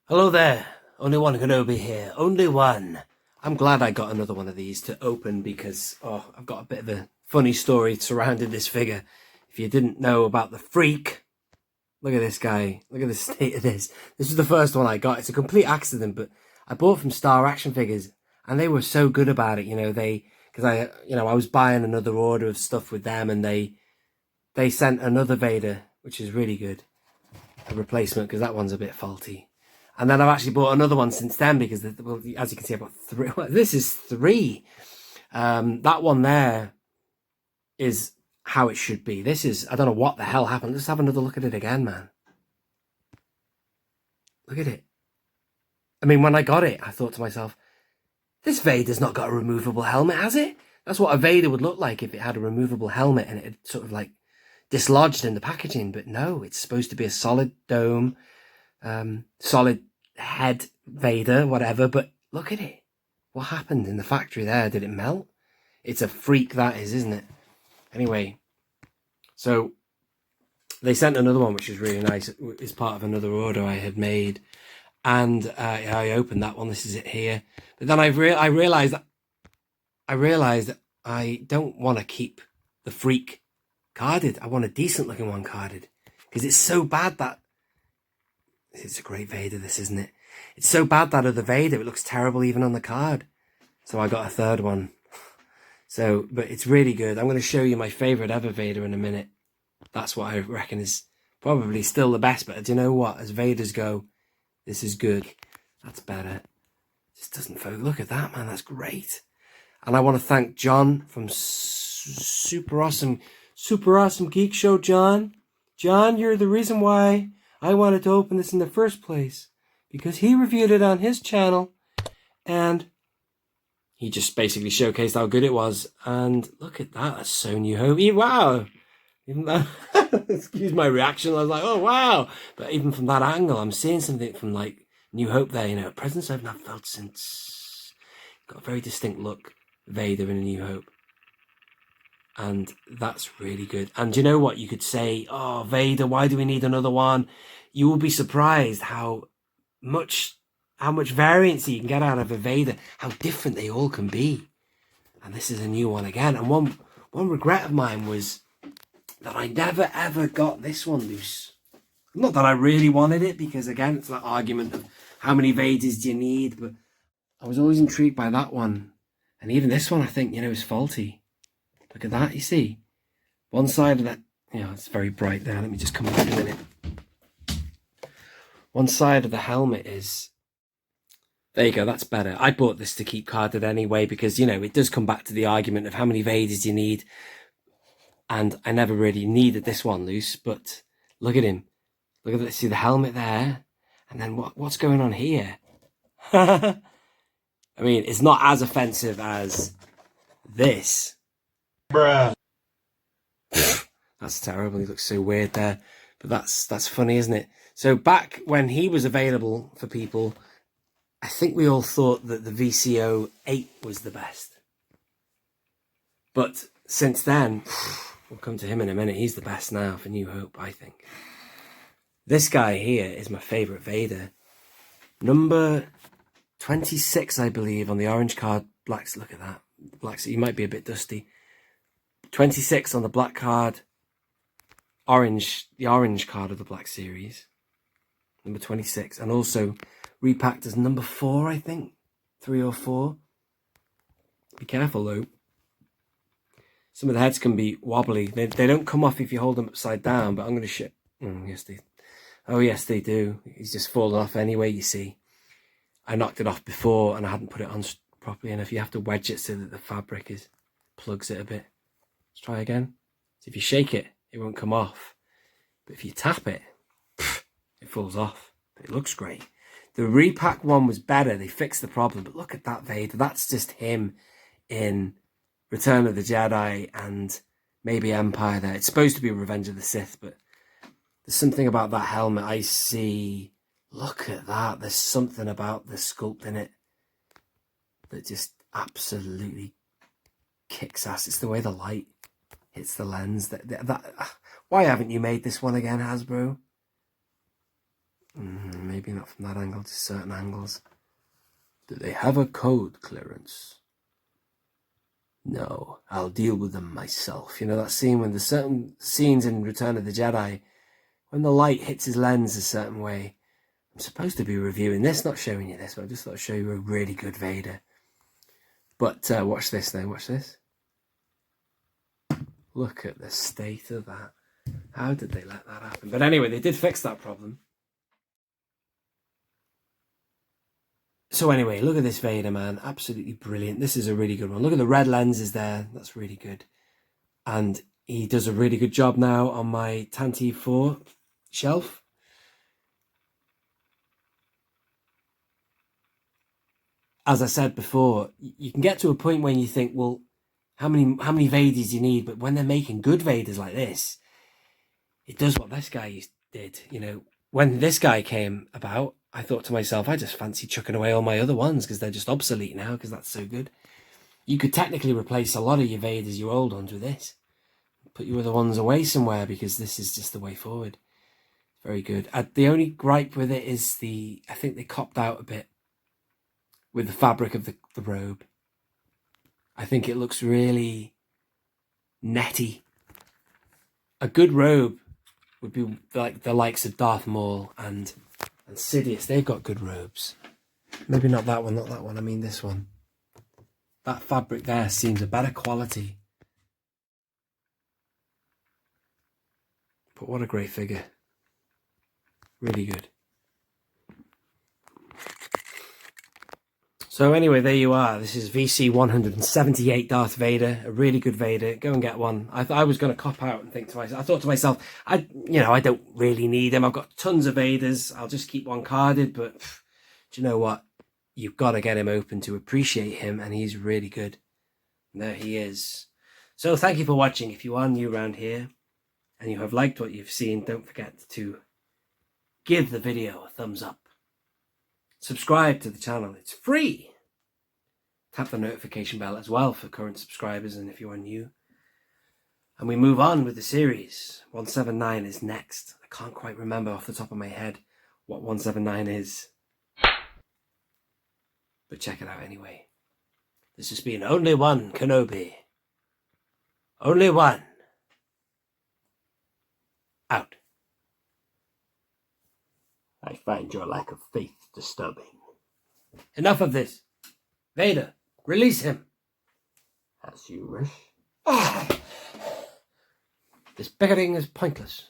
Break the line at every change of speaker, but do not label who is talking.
Hello there, only one Kenobi here, only one. I'm glad I got another one of these to open because, I've got a bit of a funny story surrounding this figure. If you didn't know about the freak, look at this guy, look at the state of this. This is the first one I got. It's a complete accident, but I bought from Star Action Figures and they were so good about it, because I was buying another order of stuff with them and they sent another Vader, which is really good, a replacement because that one's a bit faulty. And then I've actually bought another one since then because, well, as you can see, I've got three. Well, this is three. That one there is how it should be. This is, I don't know what the hell happened. Let's have another look at it again, man. Look at it. I mean, when I got it, I thought to myself, this Vader's not got a removable helmet, has it? That's what a Vader would look like if it had a removable helmet and it had sort of like dislodged in the packaging. But no, it's supposed to be a solid dome. Solid head Vader, whatever, but look at it. What happened in the factory there? Did it melt? It's a freak, that is, isn't it? Anyway, so they sent another one, which is really nice. It's part of another order I had made. And I opened that one. This is it here. But then I realized that I don't want to keep the freak carded. I want a decent looking one carded. Because it's so bad that it's a great Vader, this, isn't it? It's so bad, that other Vader, it looks terrible even on the card. So I got a third one. So, but it's really good. I'm going to show you my favourite ever Vader in a minute. That's what I reckon is probably still the best. But do you know what? As Vaders go, this is good. That's better. Just doesn't focus. Look at that, man. That's great. And I want to thank John from Super Awesome Geek Show, John. John, you're the reason why I wanted to open this in the first place, because he reviewed it on his channel and he just basically showcased how good it was. And look at that, that's so New Hope. Wow! Even that, excuse my reaction, I was like, oh wow! But even from that angle, I'm seeing something from like New Hope there, a presence I've not felt since. Got a very distinct look, Vader in A New Hope. And that's really good. And you know what? You could say, oh, Vader, why do we need another one? You will be surprised how much variance you can get out of a Vader, how different they all can be. And this is a new one again. And one regret of mine was that I never ever got this one loose. Not that I really wanted it, because again, it's that argument of how many Vaders do you need, but I was always intrigued by that one. And even this one, I think, is faulty. Look at that, you see? One side of that, it's very bright there. Let me just come back a minute. One side of the helmet is, there you go, that's better. I bought this to keep carded anyway, because, it does come back to the argument of how many Vaders you need. And I never really needed this one loose, but look at him. Look at this, see the helmet there? And then what's going on here? I mean, it's not as offensive as this. Bruh. That's terrible. He looks so weird there. But that's funny, isn't it? So back when he was available for people, I think we all thought that the VC178 was the best. But since then, we'll come to him in a minute. He's the best now for New Hope, I think. This guy here is my favourite Vader. Number 26, I believe, on the orange card. Blacks, look at that. Blacks, he might be a bit dusty. 26 on the black card. Orange, the orange card of the Black Series. Number 26. And also repacked as number 4, I think. 3 or 4. Be careful, though. Some of the heads can be wobbly. They don't come off if you hold them upside down, but I'm going to yes, they do. He's just fallen off anyway, you see. I knocked it off before and I hadn't put it on properly enough. You have to wedge it so that the fabric plugs it a bit. Let's try again. So if you shake it, it won't come off. But if you tap it, it falls off. But it looks great. The repack one was better. They fixed the problem. But look at that Vader. That's just him in Return of the Jedi and maybe Empire there. It's supposed to be Revenge of the Sith, but there's something about that helmet I see. Look at that. There's something about the sculpt in it that just absolutely kicks ass. It's the way the light hits the lens. Why haven't you made this one again, Hasbro? Maybe not from that angle, just certain angles. Do they have a code clearance? No, I'll deal with them myself. You know that scene when there's certain scenes in Return of the Jedi, when the light hits his lens a certain way. I'm supposed to be reviewing this, not showing you this, but I just thought I'd show you a really good Vader. But watch this though, watch this. Look at the state of that. How did they let that happen? But anyway, they did fix that problem. So anyway, look at this Vader, man. Absolutely brilliant. This is a really good one. Look at the red lenses there. That's really good. And he does a really good job now on my Tantive 4 shelf. As I said before, you can get to a point when you think, well, how many Vaders do you need? But when they're making good Vaders like this, it does what this guy did. You know, when this guy came about, I thought to myself, I just fancy chucking away all my other ones because they're just obsolete now because that's so good. You could technically replace a lot of your Vaders, your old ones, with this. Put your other ones away somewhere because this is just the way forward. Very good. The only gripe with it is I think they copped out a bit with the fabric of the robe. I think it looks really netty. A good robe would be like the likes of Darth Maul and Sidious. They've got good robes. Maybe not that one, not that one. I mean this one. That fabric there seems a better quality. But what a great figure. Really good. So anyway, there you are. This is VC178 Darth Vader, a really good Vader. Go and get one. I was going to cop out and think to myself, I thought to myself, I don't really need him. I've got tons of Vaders. I'll just keep one carded. But do you know what? You've got to get him open to appreciate him, and he's really good. And there he is. So thank you for watching. If you are new around here and you have liked what you've seen, don't forget to give the video a thumbs up. Subscribe to the channel, it's free. Tap the notification bell as well for current subscribers and if you are new. And we move on with the series. 179 is next. I can't quite remember off the top of my head what 179 is. But check it out anyway. This has been Only One Kenobi. Only one. Out. I find your lack of faith disturbing. Enough of this. Vader, release him. As you wish. This bickering is pointless.